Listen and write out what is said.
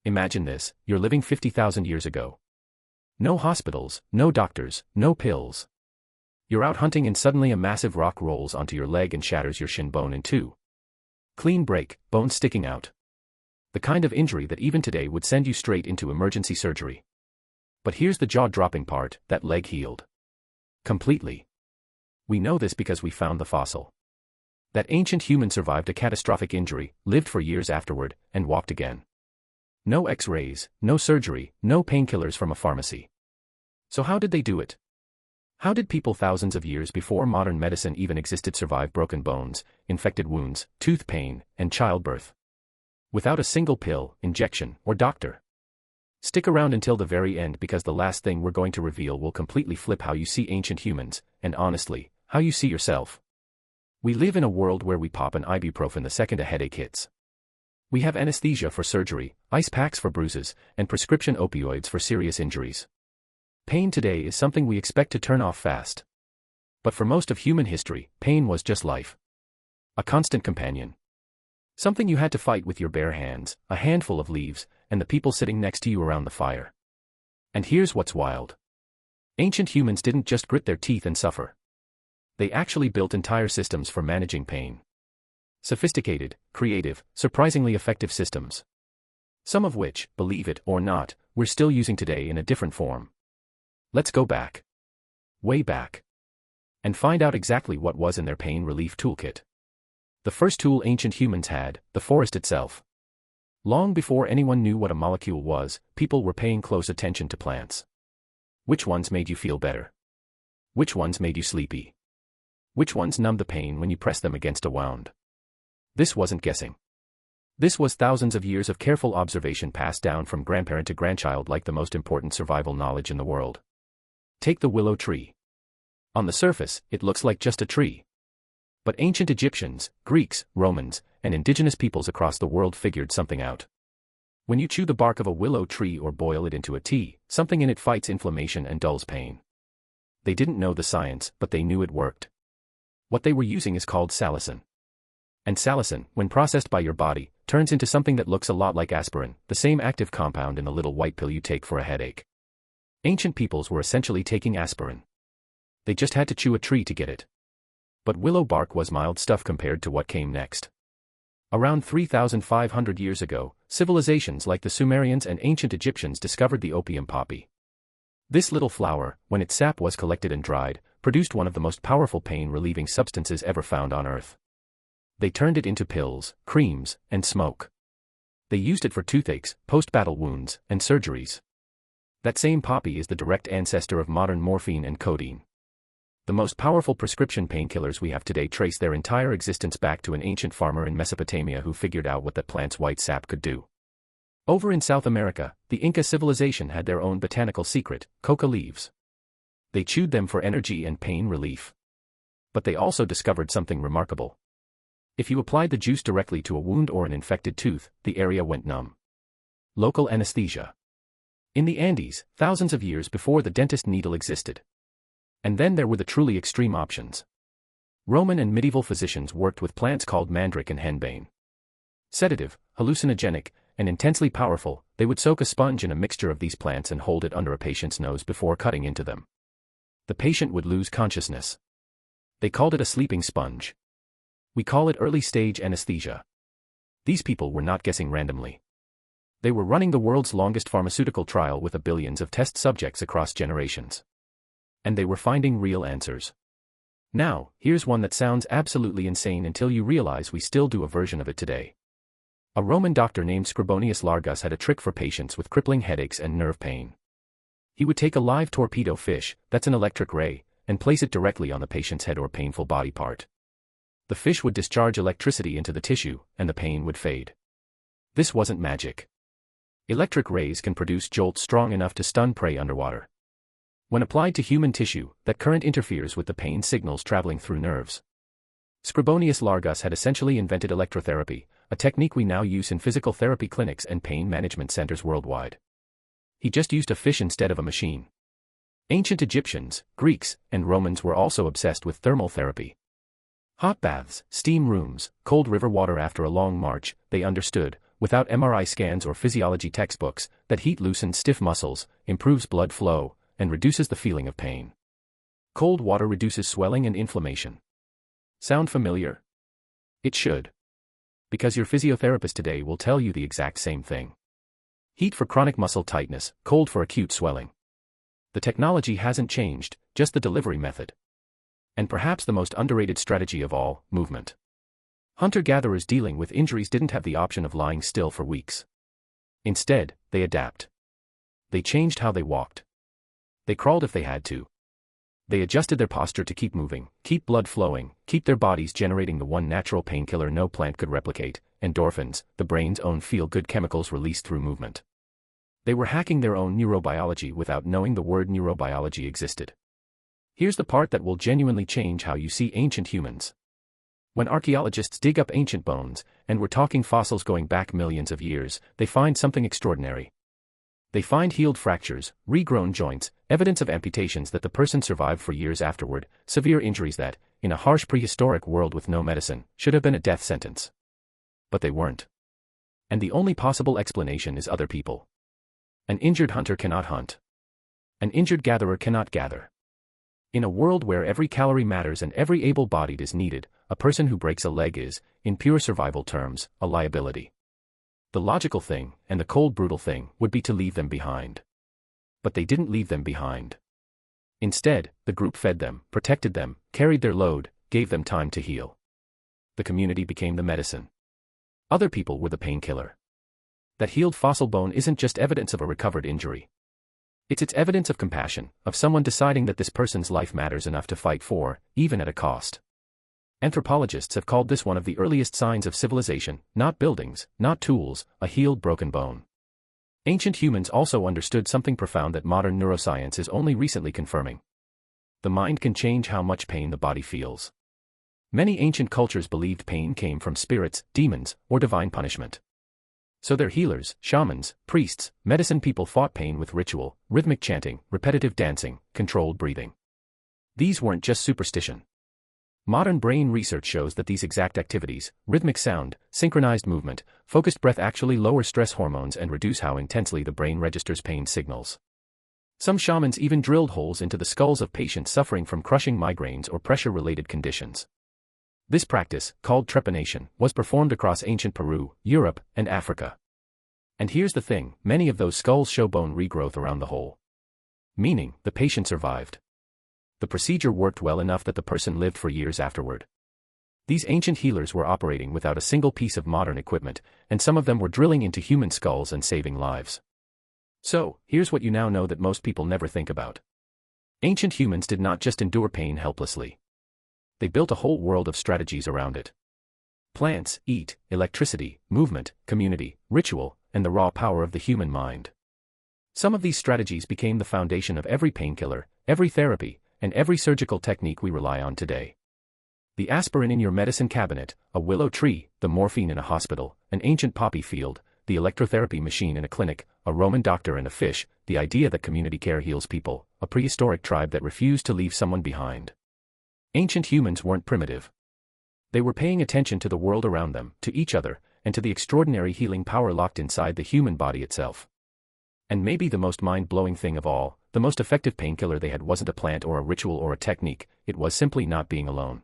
Imagine this, you're living 50,000 years ago. No hospitals, no doctors, no pills. You're out hunting and suddenly a massive rock rolls onto your leg and shatters your shin bone in two. Clean break, bone sticking out. The kind of injury that even today would send you straight into emergency surgery. But here's the jaw-dropping part, that leg healed. Completely. We know this because we found the fossil. That ancient human survived a catastrophic injury, lived for years afterward, and walked again. No X-rays, no surgery, no painkillers from a pharmacy. So how did they do it? How did people thousands of years before modern medicine even existed survive broken bones, infected wounds, tooth pain, and childbirth? Without a single pill, injection, or doctor. Stick around until the very end because the last thing we're going to reveal will completely flip how you see ancient humans, and honestly, how you see yourself. We live in a world where we pop an ibuprofen the second a headache hits. We have anesthesia for surgery, ice packs for bruises, and prescription opioids for serious injuries. Pain today is something we expect to turn off fast. But for most of human history, pain was just life. A constant companion. Something you had to fight with your bare hands, a handful of leaves, and the people sitting next to you around the fire. And here's what's wild. Ancient humans didn't just grit their teeth and suffer. They actually built entire systems for managing pain. Sophisticated, creative, surprisingly effective systems. Some of which, believe it or not, we're still using today in a different form. Let's go back. Way back. And find out exactly what was in their pain relief toolkit. The first tool ancient humans had, the forest itself. Long before anyone knew what a molecule was, people were paying close attention to plants. Which ones made you feel better? Which ones made you sleepy? Which ones numbed the pain when you pressed them against a wound? This wasn't guessing. This was thousands of years of careful observation passed down from grandparent to grandchild like the most important survival knowledge in the world. Take the willow tree. On the surface, it looks like just a tree. But ancient Egyptians, Greeks, Romans, and indigenous peoples across the world figured something out. When you chew the bark of a willow tree or boil it into a tea, something in it fights inflammation and dulls pain. They didn't know the science, but they knew it worked. What they were using is called salicin. And salicin, when processed by your body, turns into something that looks a lot like aspirin, the same active compound in the little white pill you take for a headache. Ancient peoples were essentially taking aspirin. They just had to chew a tree to get it. But willow bark was mild stuff compared to what came next. Around 3,500 years ago, civilizations like the Sumerians and ancient Egyptians discovered the opium poppy. This little flower, when its sap was collected and dried, produced one of the most powerful pain-relieving substances ever found on Earth. They turned it into pills, creams, and smoke. They used it for toothaches, post-battle wounds, and surgeries. That same poppy is the direct ancestor of modern morphine and codeine. The most powerful prescription painkillers we have today trace their entire existence back to an ancient farmer in Mesopotamia who figured out what that plant's white sap could do. Over in South America, the Inca civilization had their own botanical secret, coca leaves. They chewed them for energy and pain relief. But they also discovered something remarkable. If you applied the juice directly to a wound or an infected tooth, the area went numb. Local anesthesia. In the Andes, thousands of years before the dentist needle existed. And then there were the truly extreme options. Roman and medieval physicians worked with plants called mandrake and henbane. Sedative, hallucinogenic, and intensely powerful, they would soak a sponge in a mixture of these plants and hold it under a patient's nose before cutting into them. The patient would lose consciousness. They called it a sleeping sponge. We call it early-stage anesthesia. These people were not guessing randomly. They were running the world's longest pharmaceutical trial with billions of test subjects across generations. And they were finding real answers. Now, here's one that sounds absolutely insane until you realize we still do a version of it today. A Roman doctor named Scribonius Largus had a trick for patients with crippling headaches and nerve pain. He would take a live torpedo fish, that's an electric ray, and place it directly on the patient's head or painful body part. The fish would discharge electricity into the tissue, and the pain would fade. This wasn't magic. Electric rays can produce jolts strong enough to stun prey underwater. When applied to human tissue, that current interferes with the pain signals traveling through nerves. Scribonius Largus had essentially invented electrotherapy, a technique we now use in physical therapy clinics and pain management centers worldwide. He just used a fish instead of a machine. Ancient Egyptians, Greeks, and Romans were also obsessed with thermal therapy. Hot baths, steam rooms, cold river water after a long march, they understood, without MRI scans or physiology textbooks, that heat loosens stiff muscles, improves blood flow, and reduces the feeling of pain. Cold water reduces swelling and inflammation. Sound familiar? It should. Because your physiotherapist today will tell you the exact same thing. Heat for chronic muscle tightness, cold for acute swelling. The technology hasn't changed, just the delivery method. And perhaps the most underrated strategy of all, movement. Hunter-gatherers dealing with injuries didn't have the option of lying still for weeks. Instead, they adapt. They changed how they walked. They crawled if they had to. They adjusted their posture to keep moving, keep blood flowing, keep their bodies generating the one natural painkiller no plant could replicate, endorphins, the brain's own feel-good chemicals released through movement. They were hacking their own neurobiology without knowing the word neurobiology existed. Here's the part that will genuinely change how you see ancient humans. When archaeologists dig up ancient bones, and we're talking fossils going back millions of years, they find something extraordinary. They find healed fractures, regrown joints, evidence of amputations that the person survived for years afterward, severe injuries that, in a harsh prehistoric world with no medicine, should have been a death sentence. But they weren't. And the only possible explanation is other people. An injured hunter cannot hunt. An injured gatherer cannot gather. In a world where every calorie matters and every able-bodied is needed, a person who breaks a leg is, in pure survival terms, a liability. The logical thing, and the cold brutal thing, would be to leave them behind. But they didn't leave them behind. Instead, the group fed them, protected them, carried their load, gave them time to heal. The community became the medicine. Other people were the painkiller. That healed fossil bone isn't just evidence of a recovered injury. It's evidence of compassion, of someone deciding that this person's life matters enough to fight for, even at a cost. Anthropologists have called this one of the earliest signs of civilization, not buildings, not tools, a healed broken bone. Ancient humans also understood something profound that modern neuroscience is only recently confirming. The mind can change how much pain the body feels. Many ancient cultures believed pain came from spirits, demons, or divine punishment. So their healers, shamans, priests, medicine people fought pain with ritual, rhythmic chanting, repetitive dancing, controlled breathing. These weren't just superstition. Modern brain research shows that these exact activities, rhythmic sound, synchronized movement, focused breath actually lower stress hormones and reduce how intensely the brain registers pain signals. Some shamans even drilled holes into the skulls of patients suffering from crushing migraines or pressure-related conditions. This practice, called trepanation, was performed across ancient Peru, Europe, and Africa. And here's the thing, many of those skulls show bone regrowth around the hole. Meaning, the patient survived. The procedure worked well enough that the person lived for years afterward. These ancient healers were operating without a single piece of modern equipment, and some of them were drilling into human skulls and saving lives. So, here's what you now know that most people never think about. Ancient humans did not just endure pain helplessly. They built a whole world of strategies around it. Plants, eat, electricity, movement, community, ritual, and the raw power of the human mind. Some of these strategies became the foundation of every painkiller, every therapy, and every surgical technique we rely on today. The aspirin in your medicine cabinet, a willow tree, the morphine in a hospital, an ancient poppy field, the electrotherapy machine in a clinic, a Roman doctor and a fish, the idea that community care heals people, a prehistoric tribe that refused to leave someone behind. Ancient humans weren't primitive. They were paying attention to the world around them, to each other, and to the extraordinary healing power locked inside the human body itself. And maybe the most mind-blowing thing of all, the most effective painkiller they had wasn't a plant or a ritual or a technique, it was simply not being alone.